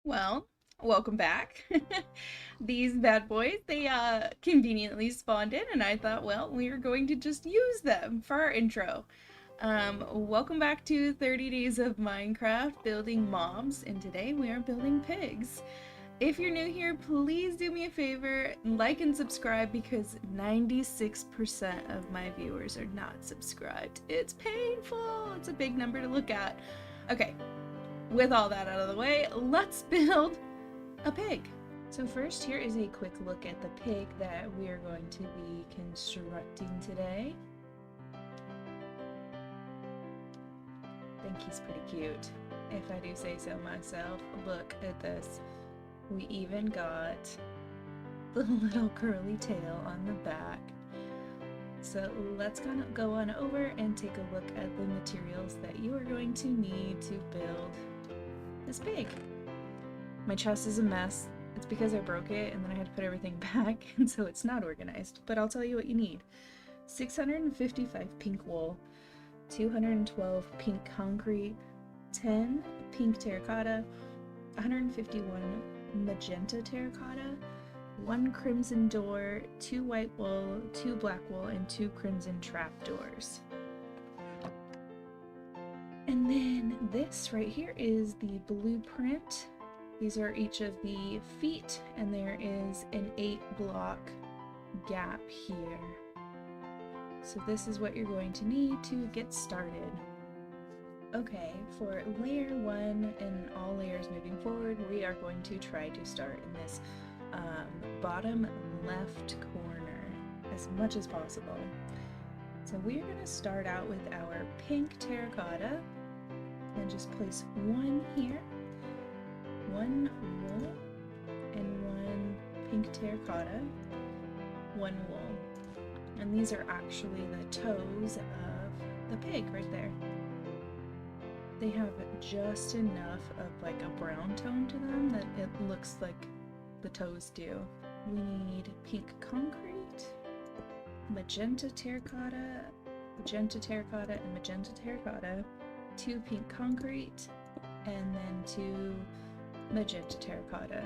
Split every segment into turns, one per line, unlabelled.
Well, welcome back. These bad boys, they conveniently spawned in and I thought, well, we are going to just use them for our intro. Welcome back to 30 Days of Minecraft building mobs, and today we are building pigs. If you're new here, please do me a favor, like and subscribe because 96% of my viewers are not subscribed. It's painful. It's a big number to look at. Okay, with all that out of the way, let's build a pig. So first, here is a quick look at the pig that we are going to be constructing today. I think he's pretty cute, if I do say so myself. Look at this. We even got the little curly tail on the back. So let's kind of go on over and take a look at the materials that you are going to need to build this pig. My chest is a mess. It's because I broke it and then I had to put everything back, and so it's not organized. But I'll tell you what you need. 655 pink wool, 212 pink concrete, 10 pink terracotta, 151 magenta terracotta, 1 crimson door, 2 white wool, 2 black wool, and 2 crimson trapdoors. And then this right here is the blueprint. These are each of the feet, and there is an 8-block gap here. So this is what you're going to need to get started. Okay, for layer 1 and all layers moving forward, we are going to try to start in this bottom left corner as much as possible. So we're going to start out with our pink terracotta and just place 1 here, 1 wool, and 1 pink terracotta, 1 wool. And these are actually the toes of the pig right there. They have just enough of like a brown tone to them that it looks like the toes do. We need pink concrete, magenta terracotta, and magenta terracotta, 2 pink concrete, and then 2 magenta terracotta.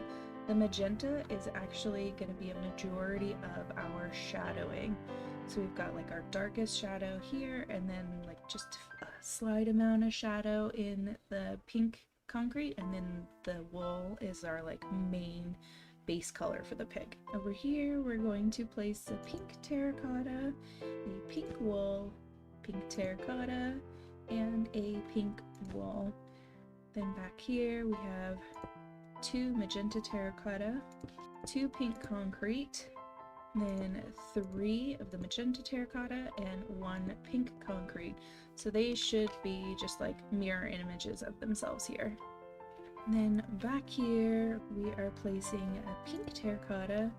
The magenta is actually going to be a majority of our shadowing. So we've got like our darkest shadow here, and then like just a slight amount of shadow in the pink concrete, and then the wool is our like main base color for the pig. Over here we're going to place a pink terracotta, a pink wool, pink terracotta, and a pink wool. Then back here we have 2 magenta terracotta, 2 pink concrete, then 3 of the magenta terracotta, and 1 pink concrete. So they should be just like mirror images of themselves here. Then back here we are placing a pink terracotta.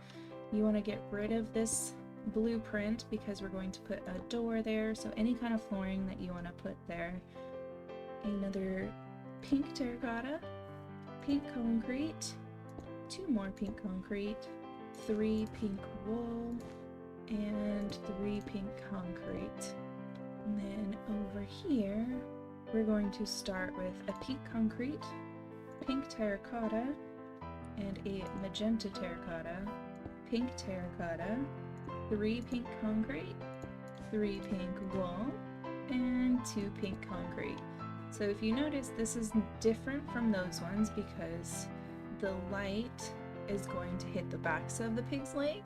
You want to get rid of this blueprint because we're going to put a door there, so any kind of flooring that you want to put there. Another pink terracotta, pink concrete, 2 more pink concrete, 3 pink wool, and 3 pink concrete. And then over here we're going to start with a pink concrete, pink terracotta, and a magenta terracotta, pink terracotta, 3 pink concrete, 3 pink wool, and 2 pink concrete. So if you notice, this is different from those ones because the light is going to hit the backs of the pig's leg,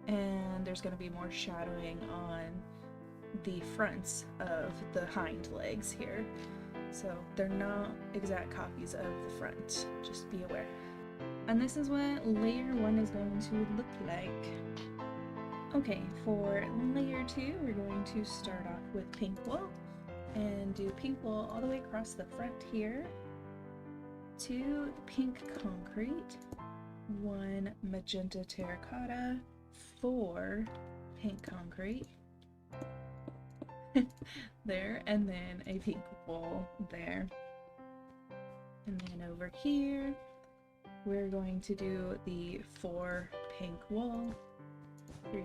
and there's going to be more shadowing on the fronts of the hind legs here. So they're not exact copies of the front, just be aware. And this is what layer 1 is going to look like. Okay, for layer 2 we're going to start off with pink wool and do pink wool all the way across the front here, 2 pink concrete, 1 magenta terracotta, 4 pink concrete there, and then a pink wool there. And then over here we're going to do the 4 pink wool, 3,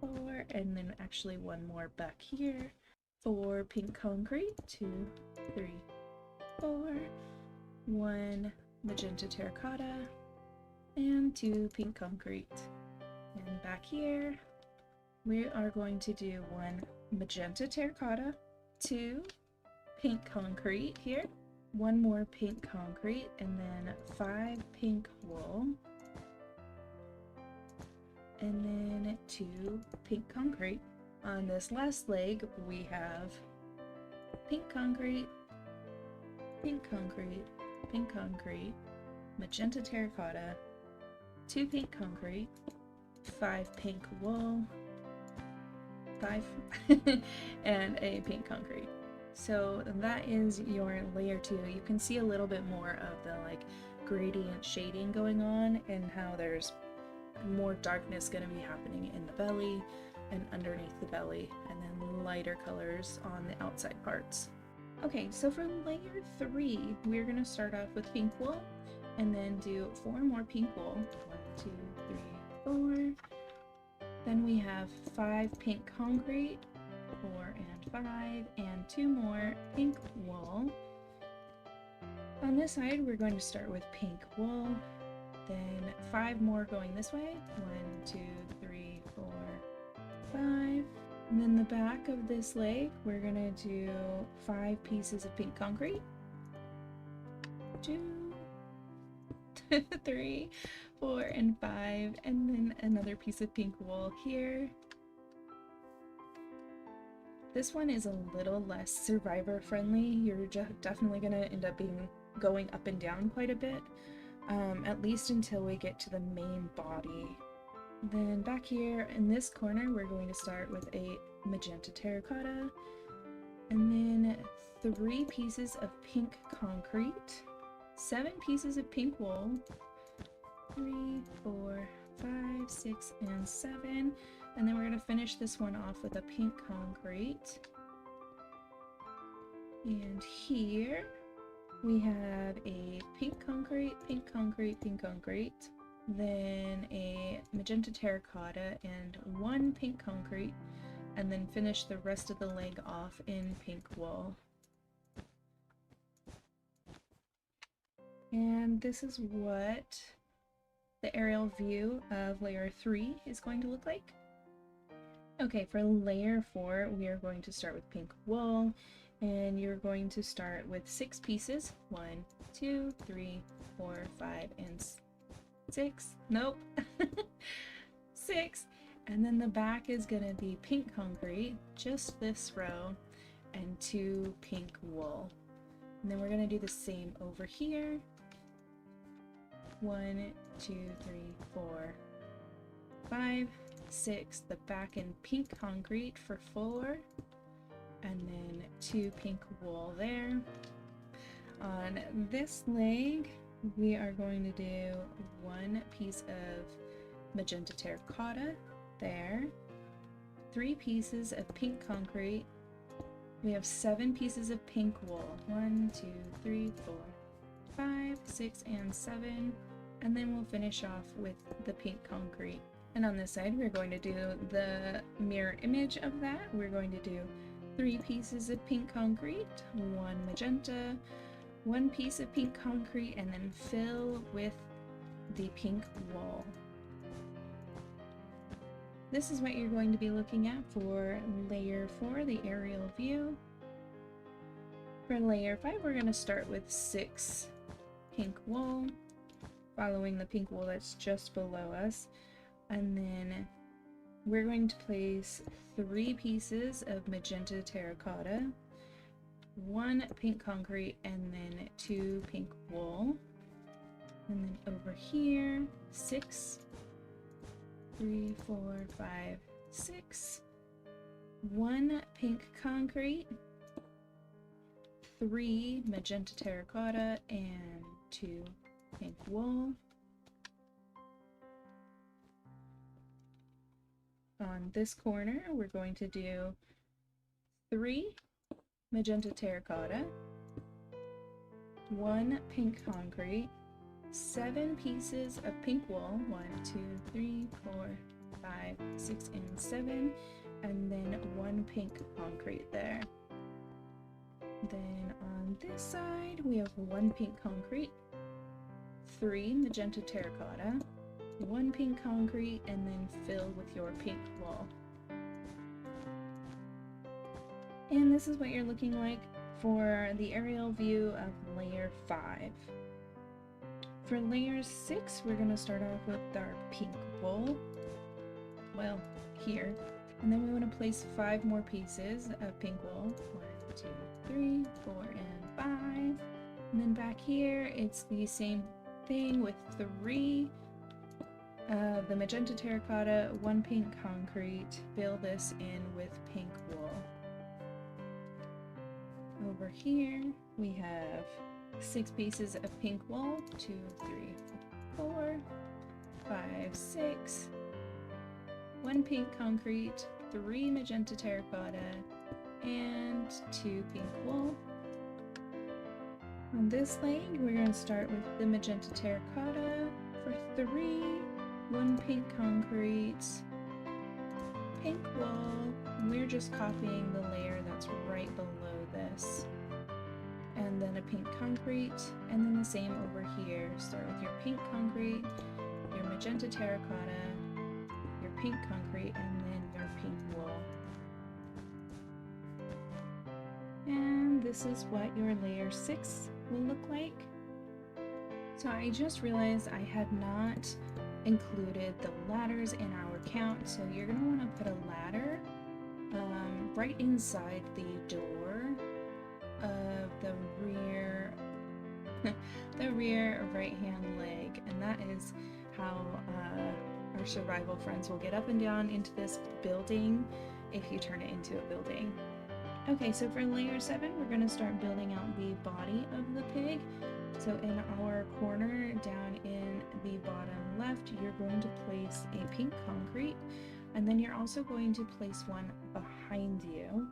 4, and then actually 1 more back here, 4 pink concrete, 2, 3, 4, 1 magenta terracotta, and 2 pink concrete. And back here, we are going to do 1 magenta terracotta, 2 pink concrete here, 1 more pink concrete, and then 5 pink wool, and then 2 pink concrete. On this last leg, we have pink concrete, pink concrete, pink concrete, magenta terracotta, 2 pink concrete, 5 pink wool, 5 and a pink concrete. So that is your layer 2. You can see a little bit more of the like gradient shading going on and how there's more darkness going to be happening in the belly and underneath the belly, and then lighter colors on the outside parts. Okay, so for layer 3, we're going to start off with pink wool and then do 4 more pink wool. 1, 2, 3, 4. Then we have 5 pink concrete, 4 and 5, and 2 more pink wool. On this side, we're going to start with pink wool, then 5 more going this way. 1, 2, 3, 4, 5. And then the back of this leg, we're gonna do 5 pieces of pink concrete. 2, 3, 4, and 5, and then another piece of pink wool here. This one is a little less survivor friendly. You're definitely gonna end up going up and down quite a bit, at least until we get to the main body. Then back here in this corner, we're going to start with a magenta terracotta, and then 3 pieces of pink concrete, 7 pieces of pink wool, 3, 4, 5, 6, and 7, and then we're going to finish this one off with a pink concrete. And here we have a pink concrete, pink concrete, pink concrete, then a magenta terracotta and 1 pink concrete, and then finish the rest of the leg off in pink wool. And this is what the aerial view of layer 3 is going to look like. Okay, for layer 4, we are going to start with pink wool, and you're going to start with 6 pieces. 1, 2, 3, 4, 5, and 6. Nope. 6. And then the back is gonna be pink concrete, just this row, and 2 pink wool. And then we're gonna do the same over here. 1, 2, 3, 4, 5, 6. The back in pink concrete for 4, and then 2 pink wool there. On this leg, we are going to do 1 piece of magenta terracotta there, 3 pieces of pink concrete. We have 7 pieces of pink wool. 1, 2, 3, 4, 5, 6, and 7. And then we'll finish off with the pink concrete. And on this side, we're going to do the mirror image of that. We're going to do 3 pieces of pink concrete, 1 magenta, 1 piece of pink concrete, and then fill with the pink wool. This is what you're going to be looking at for layer 4, the aerial view. For layer 5, we're going to start with 6 pink wool, following the pink wool that's just below us. And then we're going to place 3 pieces of magenta terracotta, 1 pink concrete, and then 2 pink wool. And then over here, 6, 3, 4, 5, 6, 1 pink concrete, 3 magenta terracotta, and 2 pink wool. On this corner, we're going to do 3 magenta terracotta, 1 pink concrete, 7 pieces of pink wool, 1, 2, 3, 4, 5, 6, and 7, and then 1 pink concrete there. Then on this side, we have 1 pink concrete, 3 magenta terracotta, 1 pink concrete, and then fill with your pink wall. And this is what you're looking like for the aerial view of layer 5. For layer 6, we're going to start off with our pink wool. Well, here. And then we want to place 5 more pieces of pink wool. 1, 2, 3, 4, and 5. And then back here, it's the same thing with 3 the magenta terracotta, 1 pink concrete. Fill this in with pink wool. Over here, we have 6 pieces of pink wool. 2, 3, 4, 5, 6. 1 pink concrete, 3 magenta terracotta, and 2 pink wool. On this leg, we're going to start with the magenta terracotta for 3, 1 pink concrete, pink wool. We're just copying the layer that's right below this. And then a pink concrete, and then the same over here. Start with your pink concrete, your magenta terracotta, your pink concrete, and then your pink wool. And this is what your layer 6 will look like. So I just realized I had not included the ladders in our count, so you're going to want to put a ladder right inside the door of the rear the rear right hand leg, and that is how our survival friends will get up and down into this building if you turn it into a building. Okay, so for layer 7 we're going to start building out the body of the pig. So in our corner down in the bottom left, you're going to place a pink concrete, and then you're also going to place one behind you.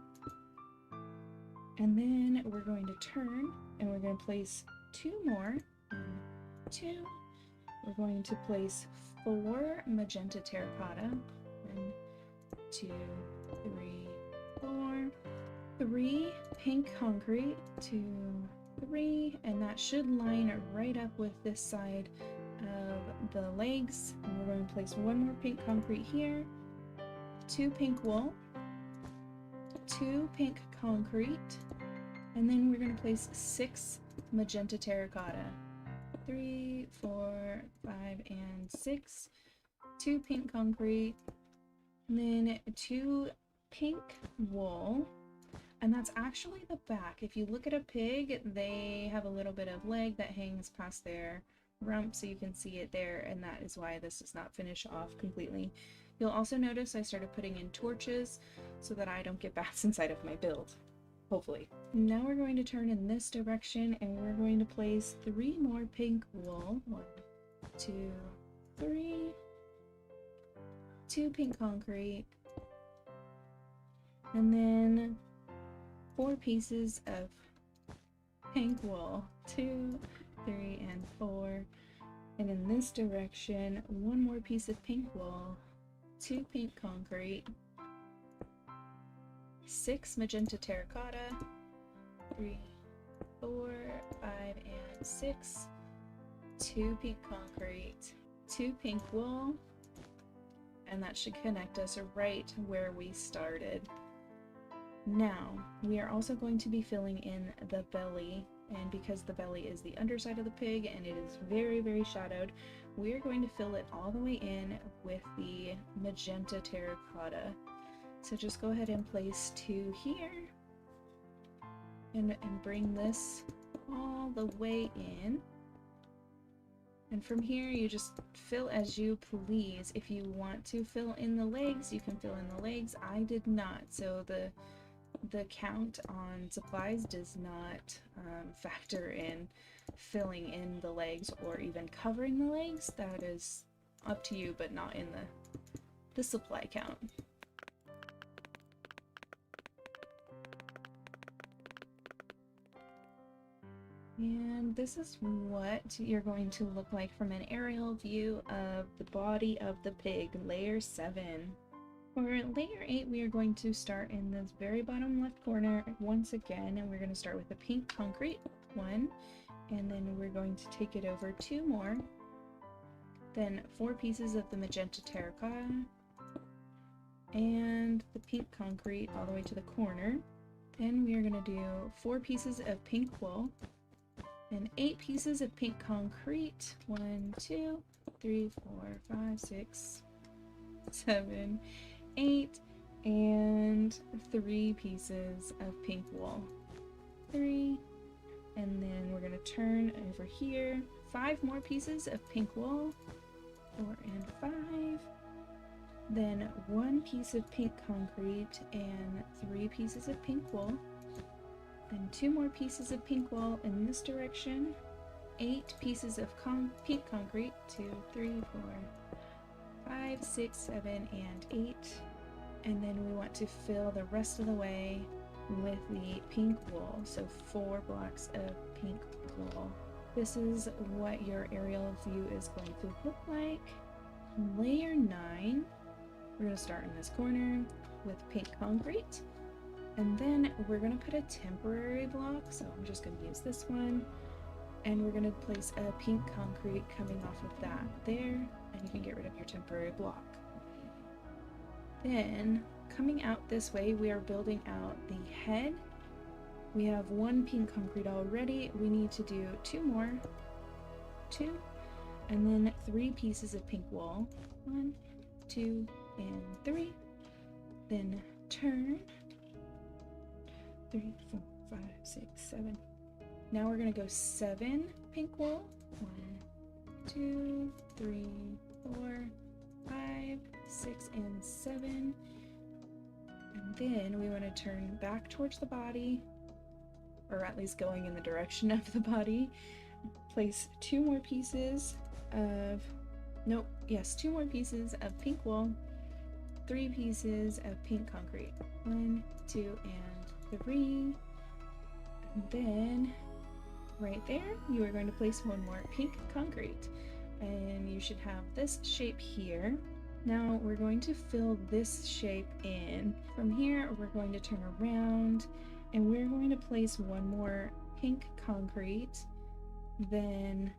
And then we're going to turn and we're going to place 2 more. 2. We're going to place 4 magenta terracotta. 1, 2, 3, 4. 3 pink concrete. 2, 3, and that should line right up with this side of the legs. And we're going to place 1 more pink concrete here, 2 pink wool, 2 pink concrete, and then we're going to place 6 magenta terracotta. 3, 4, 5, and 6. 2 pink concrete, and then 2 pink wool. And that's actually the back. If you look at a pig, they have a little bit of leg that hangs past their rump, so you can see it there, and that is why this does not finish off completely. You'll also notice I started putting in torches so that I don't get bats inside of my build. Hopefully. Now we're going to turn in this direction, and we're going to place 3 more pink wool. 1, 2, 3. 2 pink concrete. And then 4 pieces of pink wool. 2, 3, and 4. And in this direction, 1 more piece of pink wool. 2 pink concrete. 6 magenta terracotta. 3, 4, 5, and 6. 2 pink concrete. 2 pink wool. And that should connect us right where we started. Now, we are also going to be filling in the belly, and because the belly is the underside of the pig and it is very, very shadowed, we are going to fill it all the way in with the magenta terracotta. So just go ahead and place 2 here, and bring this all the way in. And from here, you just fill as you please. If you want to fill in the legs, you can fill in the legs. I did not, so the count on supplies does not factor in filling in the legs or even covering the legs. That is up to you, but not in the supply count. And this is what you're going to look like from an aerial view of the body of the pig, layer 7. For layer 8, we are going to start in this very bottom left corner once again, and we're going to start with the pink concrete. 1, And then we're going to take it over 2 more. Then 4 pieces of the magenta terracotta. And the pink concrete all the way to the corner. Then we are going to do 4 pieces of pink wool. And 8 pieces of pink concrete. 1, 2, 3, 4, 5, 6, 7, 8. And 3 pieces of pink wool. 3. And then we're going to turn over here. 5 more pieces of pink wool. 4 and 5. Then 1 piece of pink concrete and 3 pieces of pink wool. Then 2 more pieces of pink wool in this direction. 8 pieces of pink concrete. 2, 3, 4, 5, 6, 7, and 8. And then we want to fill the rest of the way with the pink wool. So 4 blocks of pink wool. This is what your aerial view is going to look like. Layer 9. We're going to start in this corner with pink concrete. And then we're going to put a temporary block. So I'm just going to use this one. And we're going to place a pink concrete coming off of that there. And you can get rid of your temporary block. Then, coming out this way, we are building out the head. We have 1 pink concrete already. We need to do 2 more. 2. And then 3 pieces of pink wool. 1, 2, and 3. Then turn. 3, 4, 5, 6, 7. Now we're going to go 7 pink wool. 1, 2, 3, 4, 5, 6, and 7. And then we want to turn back towards the body, or at least going in the direction of the body. Place 2 more pieces of, 2 more pieces of pink wool, 3 pieces of pink concrete. 1, 2, and 3. And then right there, you are going to place 1 more pink concrete. And you should have this shape here. Now we're going to fill this shape in. From here, we're going to turn around and we're going to place 1 more pink concrete, then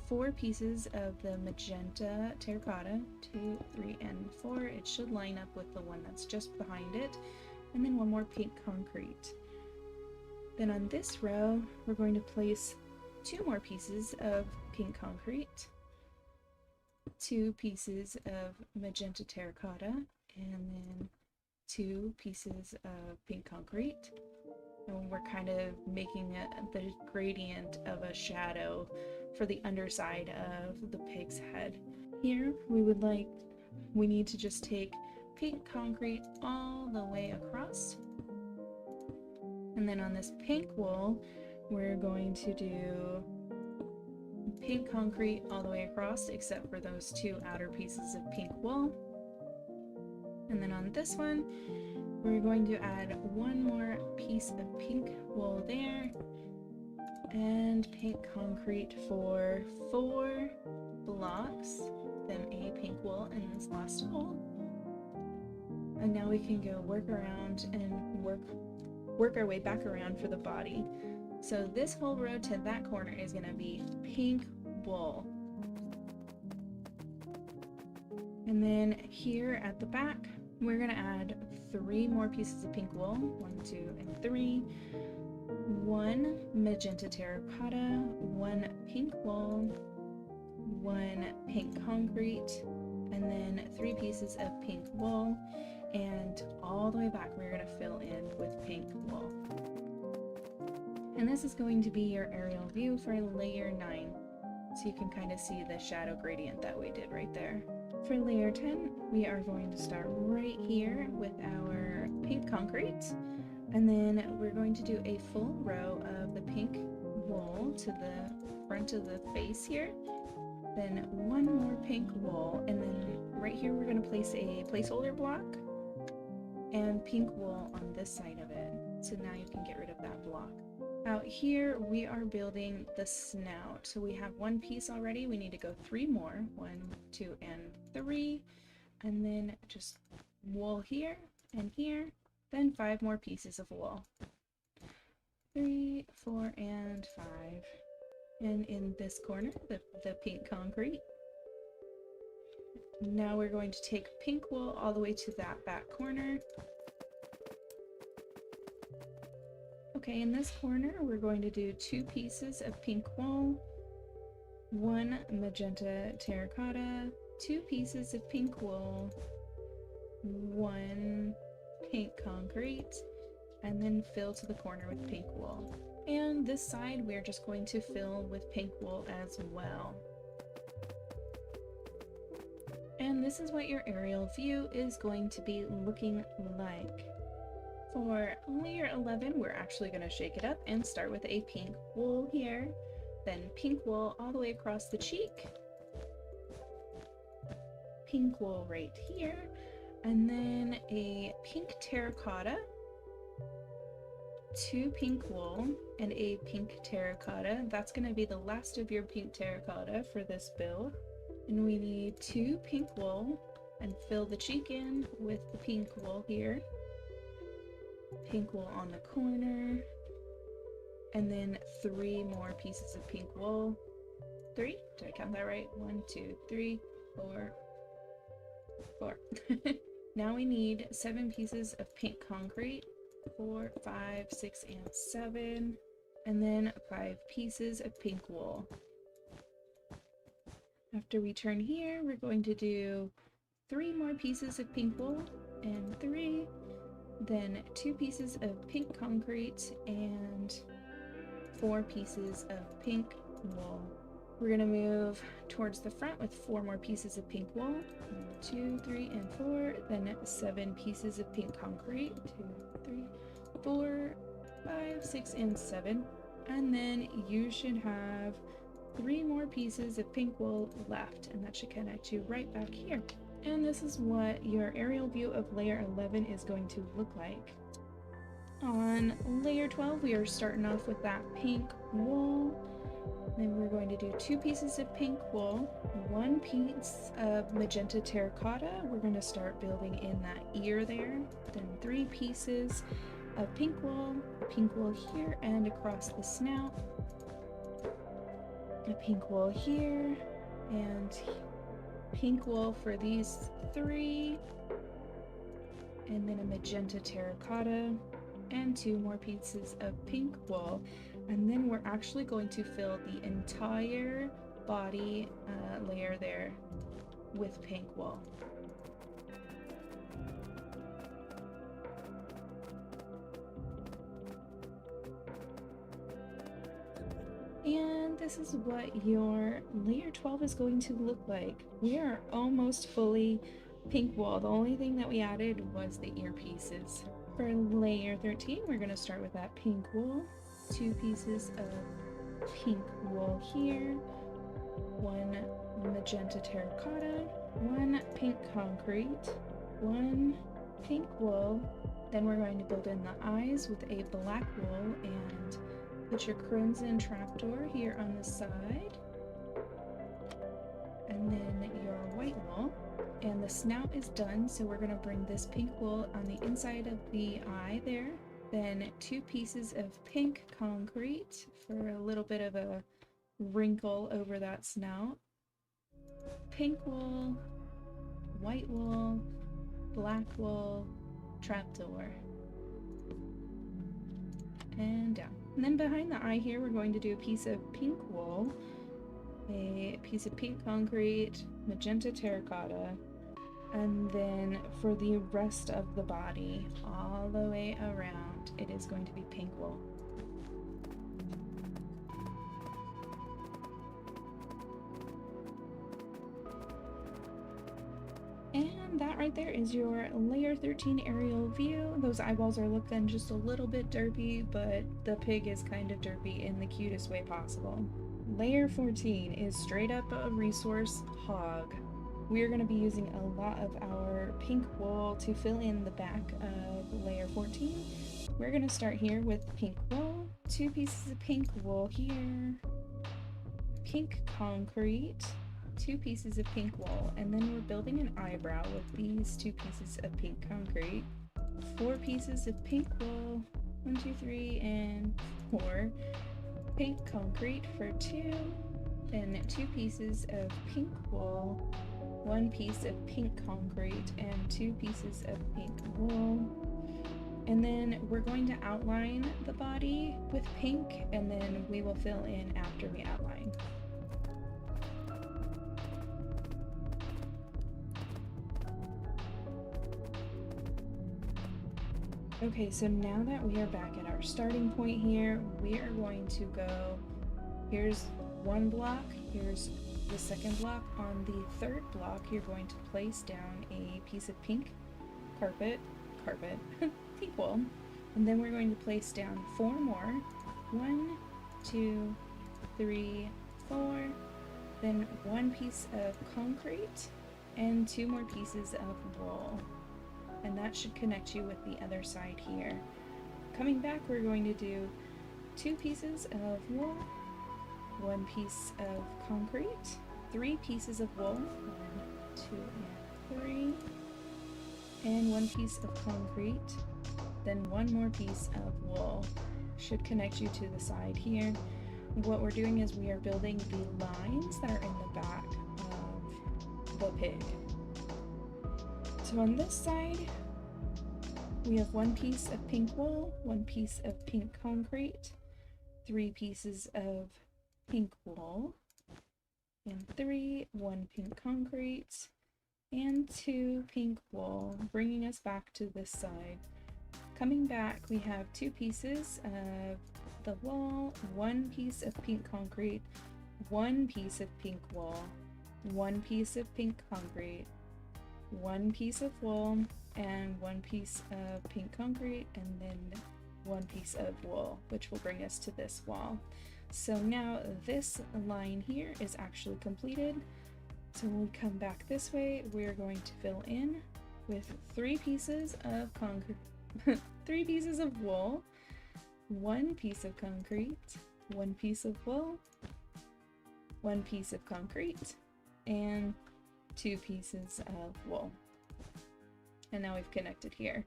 4 pieces of the magenta terracotta, 2, 3, and 4. It should line up with the one that's just behind it, and then 1 more pink concrete. Then on this row, we're going to place 2 more pieces of pink concrete, 2 pieces of magenta terracotta, and then 2 pieces of pink concrete. And we're kind of making the gradient of a shadow for the underside of the pig's head. Here we need to just take pink concrete all the way across. And then on this pink wool, we're going to do pink concrete all the way across except for those 2 outer pieces of pink wool. And then on this one, we're going to add 1 more piece of pink wool there and pink concrete for 4 blocks, then a pink wool in this last hole. And now we can go work around and work our way back around for the body. So this whole row to that corner is going to be pink wool. And then here at the back, we're going to add 3 more pieces of pink wool. 1, 2, and 3. 1 magenta terracotta, 1 pink wool, 1 pink concrete, and then 3 pieces of pink wool. And all the way back, we're going to fill in with pink wool. And this is going to be your aerial view for layer 9. So you can kind of see the shadow gradient that we did right there. For layer 10, we are going to start right here with our pink concrete. And then we're going to do a full row of the pink wool to the front of the face here. Then 1 more pink wool. And then right here, we're going to place a placeholder block and pink wool on this side of it. So now you can get rid of that block. Out here, we are building the snout. So we have 1 piece already. We need to go 3 more. 1, 2, and 3. And then just wool here and here. Then 5 more pieces of wool. 3, 4, and 5. And in this corner, the pink concrete. Now we're going to take pink wool all the way to that back corner. Okay, in this corner, we're going to do 2 pieces of pink wool, 1 magenta terracotta, 2 pieces of pink wool, 1 pink concrete, and then fill to the corner with pink wool. And this side, we're just going to fill with pink wool as well. And this is what your aerial view is going to be looking like. For layer 11, we're actually going to shake it up and start with a pink wool here, then pink wool all the way across the cheek, pink wool right here, and then a pink terracotta, 2 pink wool, and a pink terracotta. That's going to be the last of your pink terracotta for this build. And we need 2 pink wool, and fill the cheek in with the pink wool here. Pink wool on the corner, and then 3 more pieces of pink wool. 3? Did I count that right? 1, 2, 3, 4. 4. Now we need 7 pieces of pink concrete. 4, 5, 6, and 7. And then 5 pieces of pink wool. After we turn here, we're going to do 3 more pieces of pink wool, and 3. Then 2 pieces of pink concrete and 4 pieces of pink wool. We're going to move towards the front with 4 more pieces of pink wool. 1, 2, 3, and 4. Then 7 pieces of pink concrete. 2, 3, 4, 5, 6, and 7. And then you should have 3 more pieces of pink wool left, and that should connect you right back here. And this is what your aerial view of layer 11 is going to look like. On layer 12, we are starting off with that pink wool. Then we're going to do 2 pieces of pink wool, 1 piece of magenta terracotta. We're going to start building in that ear there. Then 3 pieces of pink wool here and across the snout. A pink wool here, and pink wool for these 3, and then a magenta terracotta, and 2 more pieces of pink wool. And then we're actually going to fill the entire body layer there with pink wool. And this is what your layer 12 is going to look like. We are almost fully pink wool. The only thing that we added was the earpieces. For layer 13, we're going to start with that pink wool. 2 pieces of pink wool here. 1 magenta terracotta. 1 pink concrete. 1 pink wool. Then we're going to build in the eyes with a black wool and put your crimson trapdoor here on the side, and then your white wool. And the snout is done, so we're going to bring this pink wool on the inside of the eye there. Then 2 pieces of pink concrete for a little bit of a wrinkle over that snout. Pink wool, white wool, black wool, trapdoor, and down. And then behind the eye here, we're going to do a piece of pink wool, a piece of pink concrete, magenta terracotta, and then for the rest of the body, all the way around, it is going to be pink wool. And that right there is your layer 13 aerial view. Those eyeballs are looking just a little bit derpy, but the pig is kind of derpy in the cutest way possible. Layer 14 is straight up a resource hog. We are going to be using a lot of our pink wool to fill in the back of layer 14. We're going to start here with pink wool, 2 pieces of pink wool here, pink concrete, 2 pieces of pink wool, and then we're building an eyebrow with these 2 pieces of pink concrete, 4 pieces of pink wool, 1, 2, 3, and 4, pink concrete for 2, then 2 pieces of pink wool, 1 piece of pink concrete, and 2 pieces of pink wool. And then we're going to outline the body with pink, and then we will fill in after we outline. Okay, so now that we are back at our starting point here, we are going to go, here's 1 block, here's the 2nd block. On the 3rd block, you're going to place down a piece of pink pink wool, and then we're going to place down 4 more. 1, 2, 3, 4, then 1 piece of concrete, and 2 more pieces of wool. And that should connect you with the other side here. Coming back, we're going to do 2 pieces of wool, 1 piece of concrete, 3 pieces of wool, 1, 2, and 3, and 1 piece of concrete, then 1 more piece of wool. Should connect you to the side here. What we're doing is we are building the lines that are in the back of the pig. So on this side, we have 1 piece of pink wool, 1 piece of pink concrete, 3 pieces of pink wool, and 1 pink concrete, and 2 pink wool, bringing us back to this side. Coming back, we have 2 pieces of the wool, 1 piece of pink concrete, 1 piece of pink wool, 1 piece of pink concrete, 1 piece of wool, and 1 piece of pink concrete, and then 1 piece of wool, which will bring us to this wall. So now this line here is actually completed. So when we come back this way, we're going to fill in with 3 pieces of concrete, 3 pieces of wool, 1 piece of concrete, 1 piece of wool, 1 piece of concrete, and 2 pieces of wool. And now we've connected here.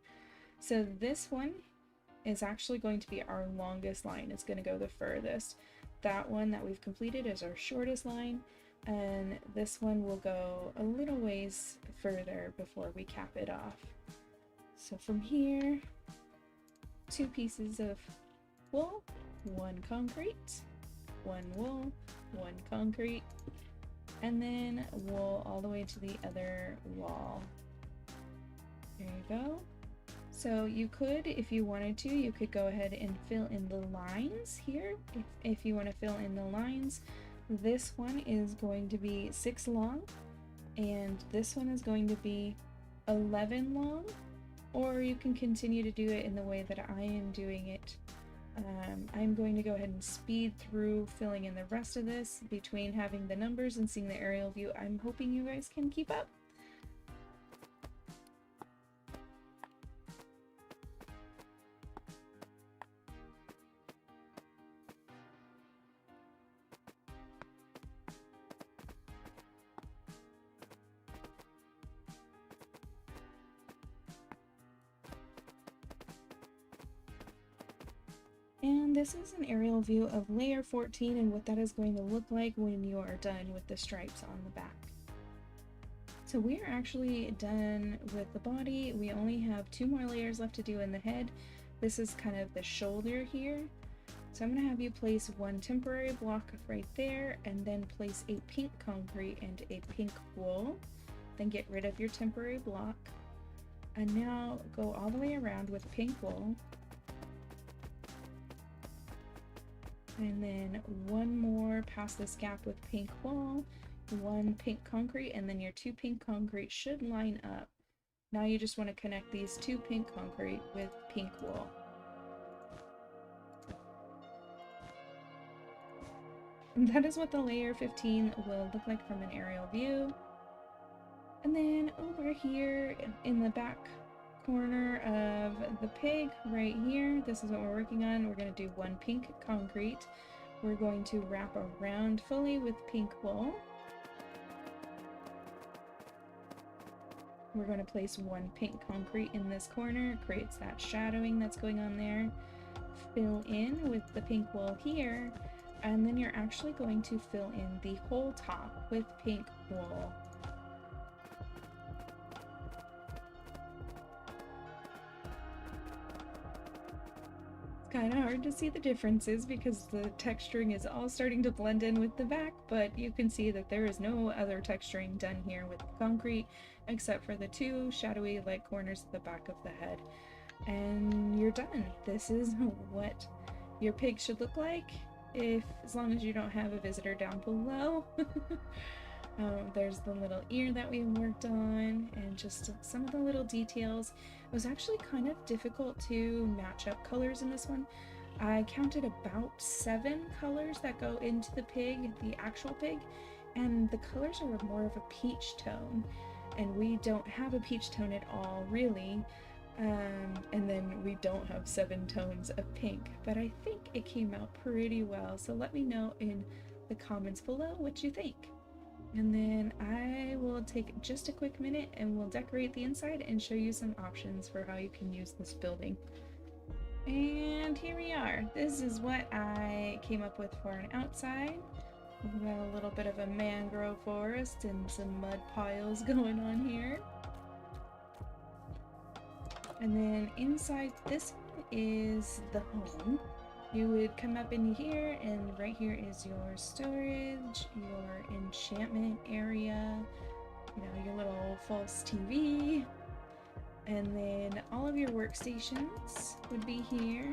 So this one is actually going to be our longest line. It's going to go the furthest. That one that we've completed is our shortest line, and this one will go a little ways further before we cap it off. So from here, 2 pieces of wool, 1 concrete, 1 wool, 1 concrete, and then wool all the way to the other wall. There you go. So you could, if you wanted to, you could go ahead and fill in the lines here. If you want to fill in the lines, this one is going to be 6 long, and this one is going to be 11 long, or you can continue to do it in the way that I am doing it. I'm going to go ahead and speed through filling in the rest of this between having the numbers and seeing the aerial view. I'm hoping you guys can keep up. And this is an aerial view of layer 14 and what that is going to look like when you are done with the stripes on the back. So we are actually done with the body. We only have 2 more layers left to do in the head. This is kind of the shoulder here. So I'm going to have you place 1 temporary block right there, and then place a pink concrete and a pink wool. Then get rid of your temporary block. And now go all the way around with pink wool. And then 1 more past this gap with pink wool, 1 pink concrete, and then your 2 pink concrete should line up. Now you just want to connect these 2 pink concrete with pink wool. And that is what the layer 15 will look like from an aerial view. And then over here in the back corner of the pig right here, this is what we're working on. We're going to do 1 pink concrete. We're going to wrap around fully with pink wool. We're going to place 1 pink concrete in this corner. It creates that shadowing that's going on there. Fill in with the pink wool here. And then you're actually going to fill in the whole top with pink wool. Kind of hard to see the differences because the texturing is all starting to blend in with the back, but you can see that there is no other texturing done here with the concrete except for the two shadowy light corners at the back of the head. And you're done. This is what your pig should look like, as long as you don't have a visitor down below. There's the little ear that we worked on, and just some of the little details. It was actually kind of difficult to match up colors in this one. I counted about 7 colors that go into the pig, the actual pig, and the colors are more of a peach tone, and we don't have a peach tone at all, really. And then we don't have 7 tones of pink, but I think it came out pretty well, so let me know in the comments below what you think. And then I will take just a quick minute and we'll decorate the inside and show you some options for how you can use this building. And here we are. This is what I came up with for an outside. We've got a little bit of a mangrove forest and some mud piles going on here. And then inside this one is the home. You would come up in here, and right here is your storage, your enchantment area, you know, your little false TV, and then all of your workstations would be here.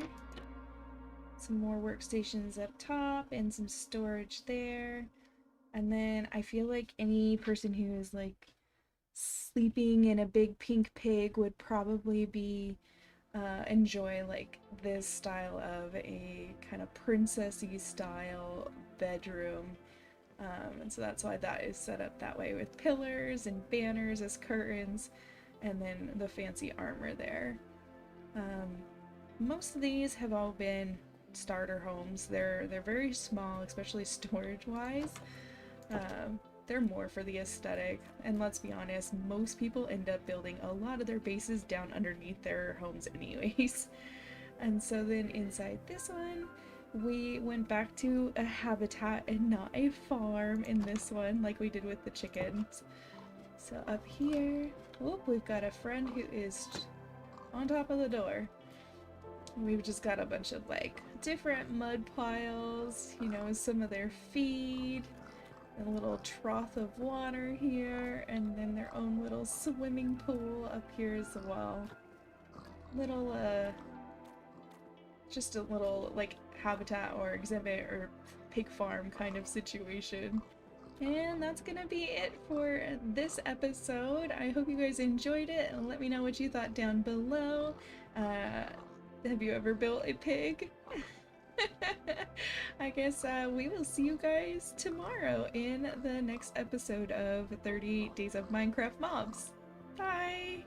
Some more workstations up top and some storage there. And then I feel like any person who is like sleeping in a big pink pig would probably be enjoy like this style of a kind of princessy style bedroom, and so that's why that is set up that way with pillars and banners as curtains, and then the fancy armor there. Most of these have all been starter homes. They're very small, especially storage wise. They're more for the aesthetic, and let's be honest, most people end up building a lot of their bases down underneath their homes anyways. And so then inside this one, we went back to a habitat and not a farm in this one like we did with the chickens. So up here, whoop, we've got a friend who is on top of the door. We've just got a bunch of like different mud piles, you know, some of their feed. A little trough of water here, and then their own little swimming pool up here as well. Little, just a little, like, habitat or exhibit or pig farm kind of situation. And that's gonna be it for this episode. I hope you guys enjoyed it, and let me know what you thought down below. Have you ever built a pig? I guess we will see you guys tomorrow in the next episode of 30 Days of Minecraft Mobs. Bye!